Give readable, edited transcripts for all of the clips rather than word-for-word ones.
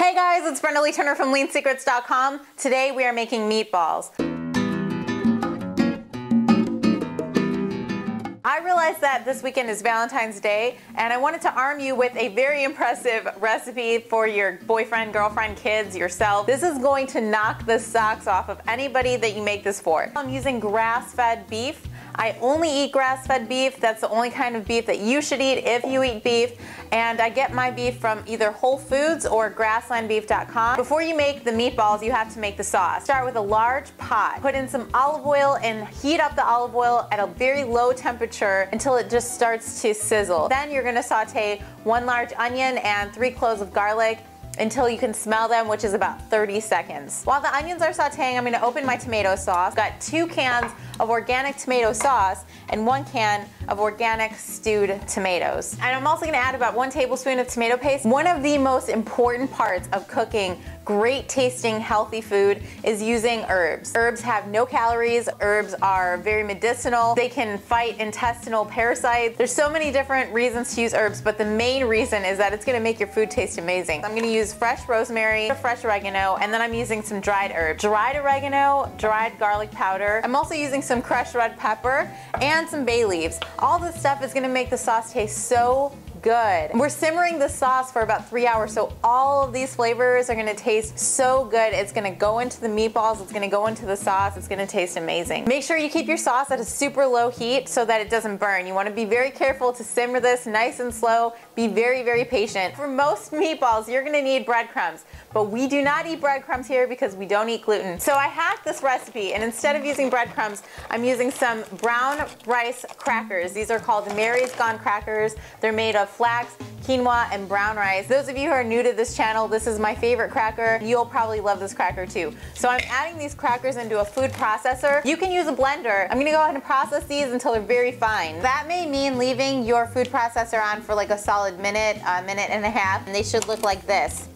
Hey guys, it's Brenda Lee Turner from LeanSecrets.com. Today we are making meatballs. I realized that this weekend is Valentine's Day and I wanted to arm you with a very impressive recipe for your boyfriend, girlfriend, kids, yourself. This is going to knock the socks off of anybody that you make this for. I'm using grass-fed beef. I only eat grass-fed beef. That's the only kind of beef that you should eat if you eat beef. And I get my beef from either Whole Foods or grasslandbeef.com. Before you make the meatballs, you have to make the sauce. Start with a large pot. Put in some olive oil and heat up the olive oil at a very low temperature until it just starts to sizzle. Then you're gonna saute 1 large onion and 3 cloves of garlic until you can smell them, which is about 30 seconds. While the onions are sauteing, I'm gonna open my tomato sauce. Got 2 cans of organic tomato sauce and 1 can of organic stewed tomatoes. And I'm also gonna add about 1 tablespoon of tomato paste. One of the most important parts of cooking great tasting healthy food is using herbs. Herbs have no calories. Herbs are very medicinal. They can fight intestinal parasites. There's so many different reasons to use herbs, but the main reason is that it's gonna make your food taste amazing. I'm gonna use fresh rosemary, fresh oregano, and then I'm using some dried herbs. Dried oregano, dried garlic powder. I'm also using some crushed red pepper and some bay leaves. All this stuff is gonna make the sauce taste so good. We're simmering the sauce for about 3 hours, so all of these flavors are gonna taste so good. It's gonna go into the meatballs, it's gonna go into the sauce, it's gonna taste amazing. Make sure you keep your sauce at a super low heat so that it doesn't burn. You wanna be very careful to simmer this nice and slow. Be very, very patient. For most meatballs, you're gonna need breadcrumbs, but we do not eat breadcrumbs here because we don't eat gluten. So I hacked this recipe, and instead of using breadcrumbs, I'm using some brown rice crackers. These are called Mary's Gone crackers. They're made of flax, quinoa, and brown rice. Those of you who are new to this channel, this is my favorite cracker. You'll probably love this cracker too. So I'm adding these crackers into a food processor. You can use a blender. I'm gonna go ahead and process these until they're very fine. That may mean leaving your food processor on for like a solid minute, a minute and a half, and they should look like this.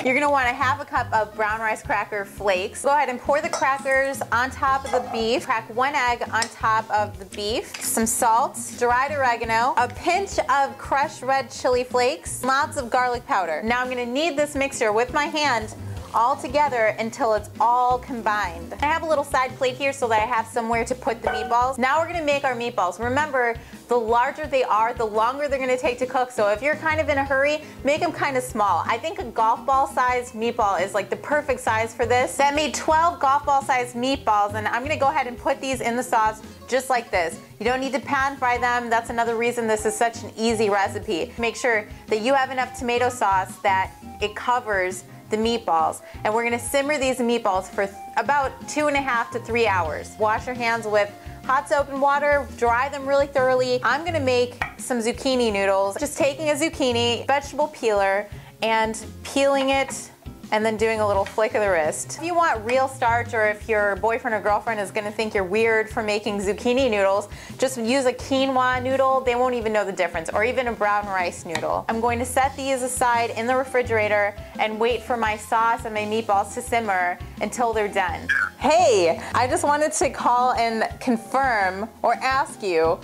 You're gonna want 1/2 cup of brown rice cracker flakes. Go ahead and pour the crackers on top of the beef. Crack 1 egg on top of the beef. Some salt, dried oregano, a pinch of crushed red chili flakes, lots of garlic powder. Now I'm gonna knead this mixture with my hand all together until it's all combined. I have a little side plate here so that I have somewhere to put the meatballs. Now we're gonna make our meatballs. Remember, the larger they are, the longer they're gonna take to cook. So if you're kind of in a hurry, make them kind of small. I think a golf ball sized meatball is like the perfect size for this. That made 12 golf ball sized meatballs, and I'm gonna go ahead and put these in the sauce just like this. You don't need to pan fry them. That's another reason this is such an easy recipe. Make sure that you have enough tomato sauce that it covers the meatballs, and we're gonna simmer these meatballs for about 2.5 to 3 hours. Wash your hands with hot soap and water, dry them really thoroughly. I'm gonna make some zucchini noodles. Just taking a zucchini, vegetable peeler, and peeling it, and then doing a little flick of the wrist. If you want real starch, or if your boyfriend or girlfriend is gonna think you're weird for making zucchini noodles, just use a quinoa noodle. They won't even know the difference, or even a brown rice noodle. I'm going to set these aside in the refrigerator and wait for my sauce and my meatballs to simmer until they're done. Hey, I just wanted to call and confirm or ask you,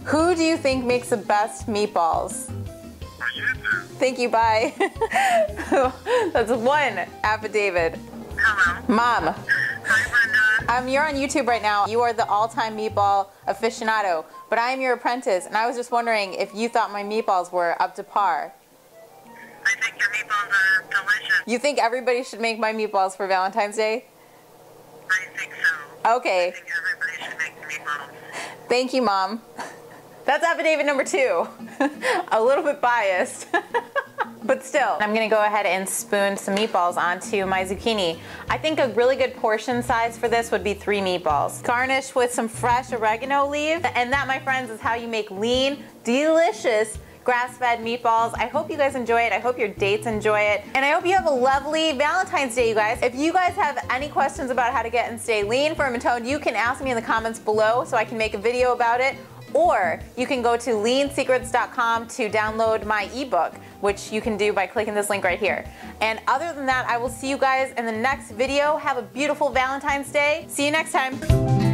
who do you think makes the best meatballs? Thank you, bye. That's 1 affidavit. Hello. Mom. Hi, Brenda. You're on YouTube right now. You are the all-time meatball aficionado, but I am your apprentice, and I was just wondering if you thought my meatballs were up to par. I think your meatballs are delicious. You think everybody should make my meatballs for Valentine's Day? I think so. Okay. I think everybody should make the meatballs. Thank you, Mom. That's affidavit number 2. A little bit biased, but still. I'm gonna go ahead and spoon some meatballs onto my zucchini. I think a really good portion size for this would be 3 meatballs. Garnish with some fresh oregano leaves. And that, my friends, is how you make lean, delicious grass-fed meatballs. I hope you guys enjoy it. I hope your dates enjoy it. And I hope you have a lovely Valentine's Day, you guys. If you guys have any questions about how to get and stay lean, firm, and toned, you can ask me in the comments below so I can make a video about it. Or you can go to LeanSecrets.com to download my ebook, which you can do by clicking this link right here. And other than that, I will see you guys in the next video. Have a beautiful Valentine's Day. See you next time.